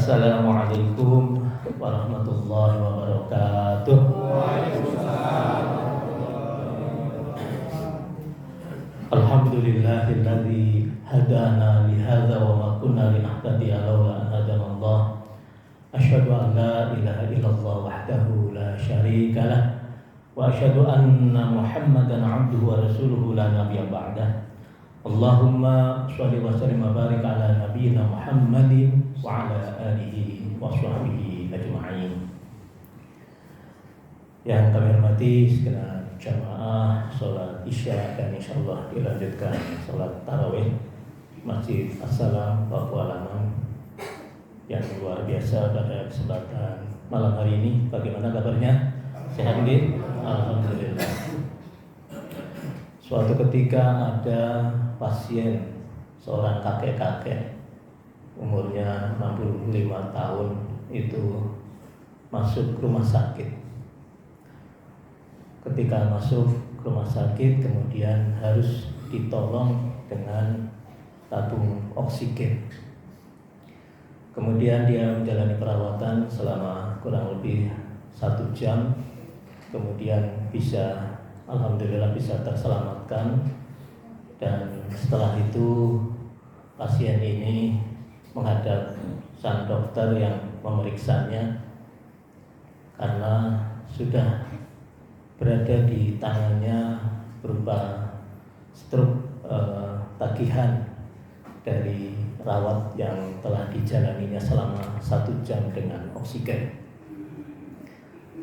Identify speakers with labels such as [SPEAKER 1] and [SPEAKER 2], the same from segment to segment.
[SPEAKER 1] Assalamualaikum warahmatullahi wabarakatuh. Alhamdulillahilladzi hadana li hadza wa ma kunna linahtadiya laula an hadana Allah. Asyhadu an la ilaha illallah wahdahu la syarika lah wa asyhadu anna Muhammadan abduhu wa rasuluhu la nabiyya ba'dah. Allahumma sholli wa sallim wa barik ala nabiyyina Muhammadin wa ala alihi wa sahbihi ajma'in. Yang kami hormati sekalian jamaah sholat isya dan insyaallah dilanjutkan sholat tarawih Masjid As-Salam Papua Lanang yang luar biasa pada kesempatan malam hari ini. Bagaimana kabarnya? Sehat nggih? Alhamdulillah. Suatu ketika ada pasien, seorang kakek-kakek umurnya 65 tahun itu masuk rumah sakit. Ketika masuk rumah sakit kemudian harus ditolong dengan tabung oksigen. Kemudian dia menjalani perawatan selama kurang lebih 1 jam. Kemudian alhamdulillah bisa terselamatkan. Dan setelah itu pasien ini menghadap sang dokter yang memeriksanya karena sudah berada di tangannya berupa stroke, tagihan dari rawat yang telah dijalaninya selama 1 jam dengan oksigen.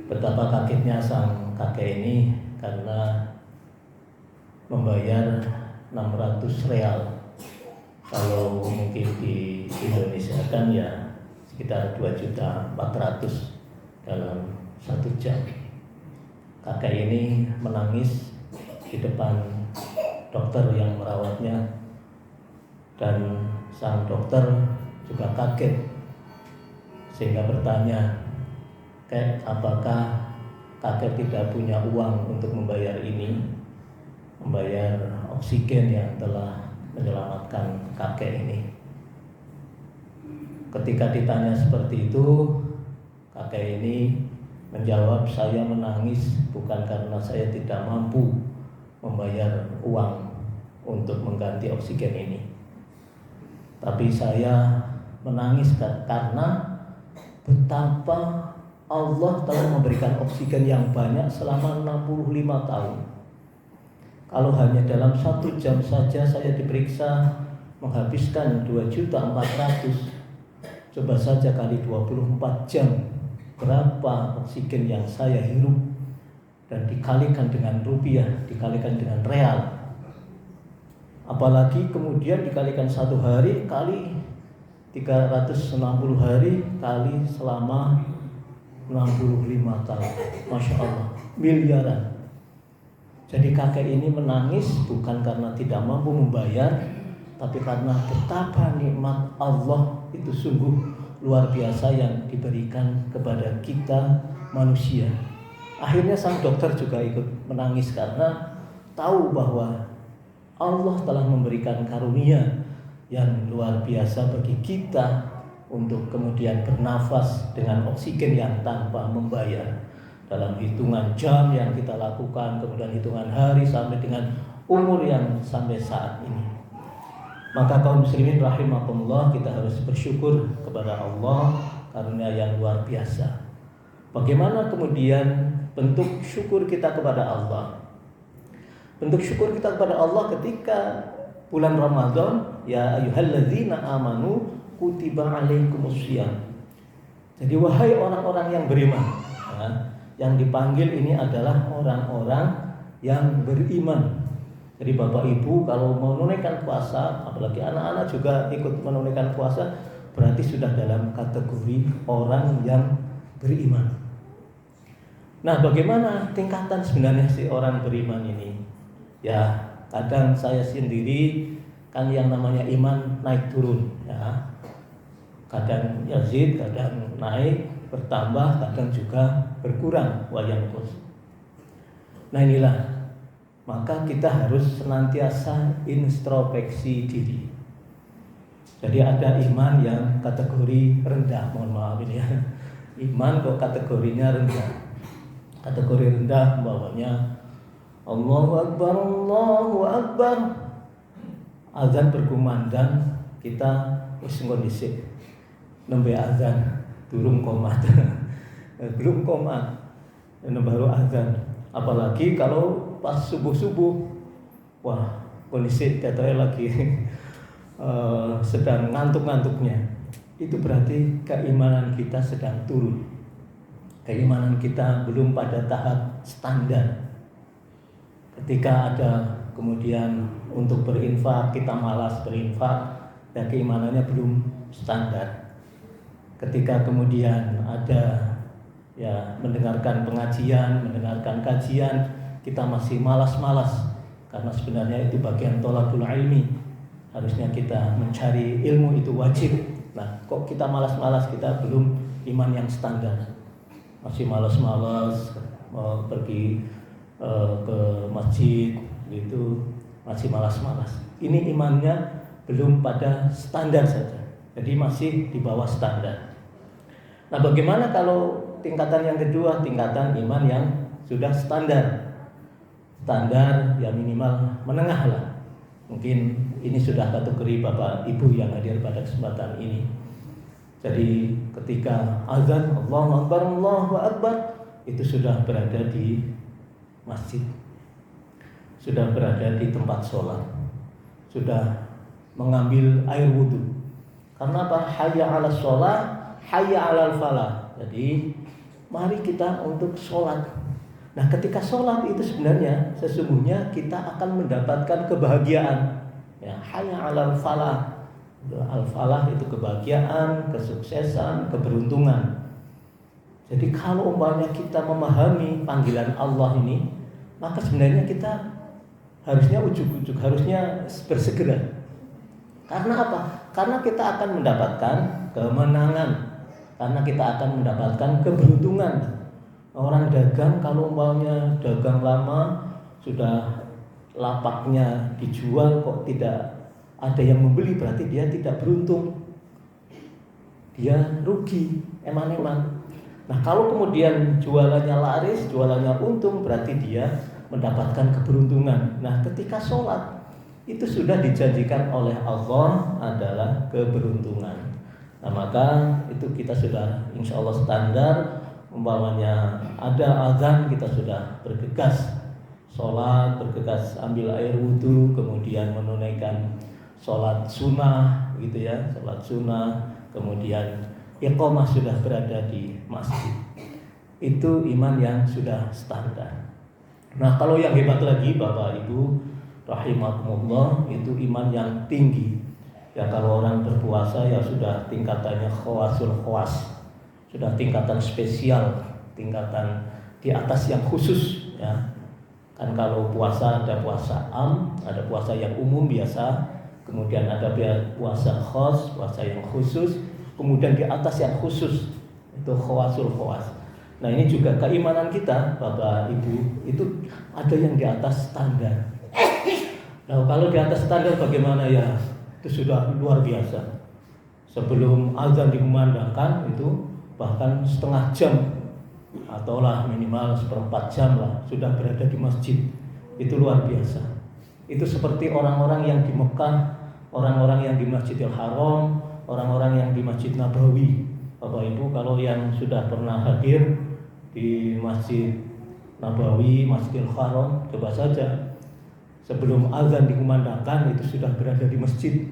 [SPEAKER 1] Betapa kagetnya sang kakek ini karena membayar 600 real. Kalau mungkin di Indonesia kan ya sekitar 2.400.000 dalam 1 jam. Kakek ini menangis di depan dokter yang merawatnya, dan sang dokter juga kaget sehingga bertanya, "Kek, apakah kakek tidak punya uang untuk membayar ini, membayar oksigen yang telah menyelamatkan kakek ini?" Ketika ditanya seperti itu, kakek ini menjawab, "Saya menangis bukan karena saya tidak mampu membayar uang untuk mengganti oksigen ini, tapi saya menangis karena betapa Allah telah memberikan oksigen yang banyak selama 65 tahun. Kalau hanya dalam 1 jam saja saya diperiksa menghabiskan 2.400.000. Coba saja kali 24 jam, berapa oksigen yang saya hirup, dan dikalikan dengan rupiah, dikalikan dengan real. Apalagi kemudian dikalikan 1 hari kali 360 hari kali selama 65 tahun. Masya Allah, miliaran. Jadi kakek ini menangis bukan karena tidak mampu membayar, tapi karena betapa nikmat Allah itu sungguh luar biasa yang diberikan kepada kita manusia. Akhirnya sang dokter juga ikut menangis karena tahu bahwa Allah telah memberikan karunia yang luar biasa bagi kita untuk kemudian bernafas dengan oksigen yang tanpa membayar. Dalam hitungan jam yang kita lakukan, kemudian hitungan hari sampai dengan umur yang sampai saat ini. Maka kaum muslimin rahimakumullah, kita harus bersyukur kepada Allah karunia yang luar biasa. Bagaimana kemudian bentuk syukur kita kepada Allah? Bentuk syukur kita kepada Allah ketika bulan Ramadan, ya ayyuhalladzina amanu kutiba alaikumussyiyam. Jadi wahai orang-orang yang beriman, ya, yang dipanggil ini adalah orang-orang yang beriman. Jadi Bapak Ibu kalau menunaikan puasa, apalagi anak-anak juga ikut menunaikan puasa, berarti sudah dalam kategori orang yang beriman. Nah, bagaimana tingkatan sebenarnya si orang beriman ini? Ya, kadang saya sendiri kan yang namanya iman naik turun, ya. Kadang yazid, kadang naik, bertambah, kadang juga berkurang, wayangkus. Nah inilah, maka kita harus senantiasa introspeksi diri. Jadi ada iman yang kategori rendah, mohon maaf ini ya. Iman kok kategorinya rendah. Kategori rendah umpamanya Allahu Akbar, Allahu Akbar. Azan berkumandang, kita wis kondisi nembe azan durung komat. Belum komat. Baru azan. Apalagi kalau pas subuh-subuh. Wah, kondisi katanya lagi sedang ngantuk-ngantuknya. Itu berarti keimanan kita sedang turun. Keimanan kita belum pada tahap standar. Ketika ada kemudian untuk berinfak, kita malas berinfak, dan keimanannya belum standar. Ketika kemudian ada ya mendengarkan pengajian, mendengarkan kajian, kita masih malas-malas, karena sebenarnya itu bagian thalabul ilmi. Harusnya kita mencari ilmu itu wajib. Nah, kok kita malas-malas, kita belum iman yang standar. Masih malas-malas mau pergi ke masjid gitu, masih malas-malas. Ini imannya belum pada standar saja. Jadi masih di bawah standar. Nah, bagaimana kalau tingkatan yang kedua, tingkatan iman yang sudah standar? Standar ya minimal menengah lah. Mungkin ini sudah kategori Bapak Ibu yang hadir pada kesempatan ini. Jadi ketika azan Allahu Akbar, Allahu Akbar, itu sudah berada di masjid, sudah berada di tempat sholat, sudah mengambil air wudhu. Karena apa? Hayya 'alas sholat, hayya 'alal falah. Jadi mari kita untuk sholat. Nah, ketika sholat itu sebenarnya sesungguhnya kita akan mendapatkan kebahagiaan. Ya, hayya 'alal falah. Al-falah itu kebahagiaan, kesuksesan, keberuntungan. Jadi kalau umpamanya kita memahami panggilan Allah ini, maka sebenarnya kita harusnya ujuk-ujuk, harusnya bersegera. Karena apa? Karena kita akan mendapatkan kemenangan, karena kita akan mendapatkan keberuntungan. Orang dagang kalau umpamanya dagang lama, sudah lapaknya dijual kok tidak ada yang membeli, berarti dia tidak beruntung, dia rugi, eman-eman. Nah, kalau kemudian jualannya laris, jualannya untung, berarti dia mendapatkan keberuntungan. Nah, ketika sholat itu sudah dijanjikan oleh Allah adalah keberuntungan. Nah, maka itu kita sudah insya Allah standar. Umpamanya ada azan, kita sudah bergegas sholat, bergegas ambil air wudhu, kemudian menunaikan sholat sunnah gitu ya, sholat sunnah, kemudian iqamah sudah berada di masjid. Itu iman yang sudah standar. Nah, kalau yang hebat lagi Bapak Ibu rahimakumullah, itu iman yang tinggi. Ya, kalau orang berpuasa ya sudah tingkatannya khawasul khawas, sudah tingkatan spesial, tingkatan di atas yang khusus ya. Kan kalau puasa ada puasa am, ada puasa yang umum biasa, kemudian ada puasa khos, puasa yang khusus, kemudian di atas yang khusus itu khawasul khawas. Nah, ini juga keimanan kita Bapak Ibu, itu ada yang di atas standar. Nah, kalau di atas standar bagaimana ya? Itu sudah luar biasa. Sebelum azan dikumandangkan itu bahkan setengah jam atau lah minimal seperempat jam lah sudah berada di masjid. Itu luar biasa. Itu seperti orang-orang yang di Mekah, orang-orang yang di Masjidil Haram, orang-orang yang di Masjid Nabawi. Bapak Ibu kalau yang sudah pernah hadir di Masjid Nabawi, Masjidil Haram, coba saja sebelum azan dikumandangkan itu sudah berada di masjid.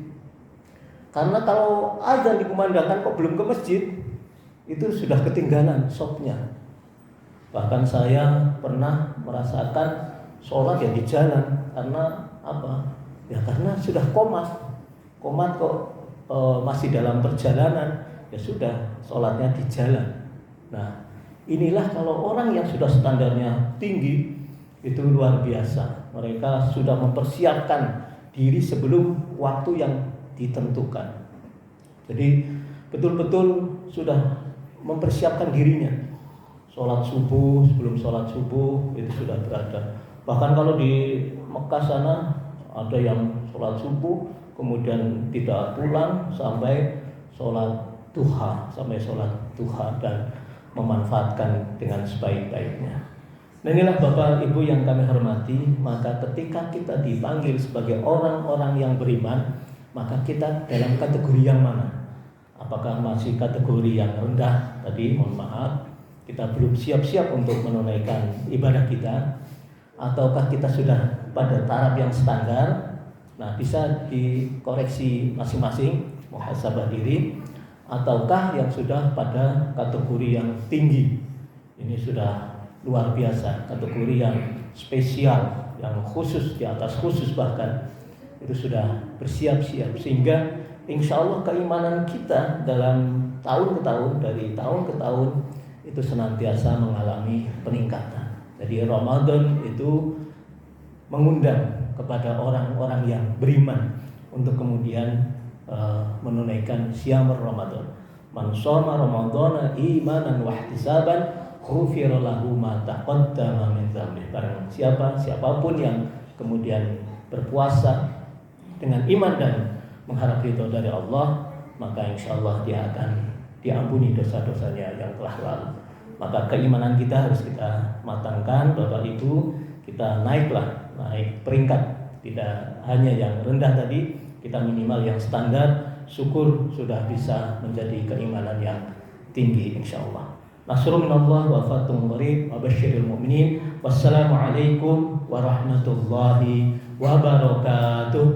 [SPEAKER 1] Karena kalau azan dikumandangkan kok belum ke masjid, itu sudah ketinggalan sopnya. Bahkan saya pernah merasakan sholat ya di jalan. Karena apa? Ya karena sudah komat kok masih dalam perjalanan, ya sudah sholatnya di jalan. Nah, inilah kalau orang yang sudah standarnya tinggi, itu luar biasa. Mereka sudah mempersiapkan diri sebelum waktu yang ditentukan. Jadi betul-betul sudah mempersiapkan dirinya. Sholat subuh, sebelum sholat subuh itu sudah berada. Bahkan kalau di Mekah sana ada yang sholat subuh, kemudian tidak pulang sampai sholat duha dan memanfaatkan dengan sebaik-baiknya. Dan inilah Bapak Ibu yang kami hormati, maka ketika kita dipanggil sebagai orang-orang yang beriman, maka kita dalam kategori yang mana? Apakah masih kategori yang rendah? Tadi mohon maaf, kita belum siap-siap untuk menunaikan ibadah kita, ataukah kita sudah pada taraf yang standar? Nah, bisa dikoreksi masing-masing, muhasabah diri, ataukah yang sudah pada kategori yang tinggi? Ini sudah luar biasa, kategori yang spesial, yang khusus, di atas khusus bahkan, itu sudah bersiap-siap, sehingga insya Allah keimanan kita dalam tahun ke tahun, dari tahun ke tahun itu senantiasa mengalami peningkatan. Jadi Ramadan itu mengundang kepada orang-orang yang beriman untuk kemudian menunaikan siyamur Ramadan. Man shoma Ramadhana imanan wa ihtisaban ghufira lahu ma taqaddama min dzambi. Barang siapapun yang kemudian berpuasa dengan iman dan mengharap ridho dari Allah, maka insyaallah dia akan diampuni dosa-dosanya yang telah lalu. Maka keimanan kita harus kita matangkan, Bapak Ibu. Kita naik peringkat, tidak hanya yang rendah tadi, kita minimal yang standar. Syukur sudah bisa menjadi keimanan yang tinggi insyaallah. Nasrul minallah wa fathun qarib wa basyiril mu'minin. Wassalamualaikum warahmatullahi wabarakatuh.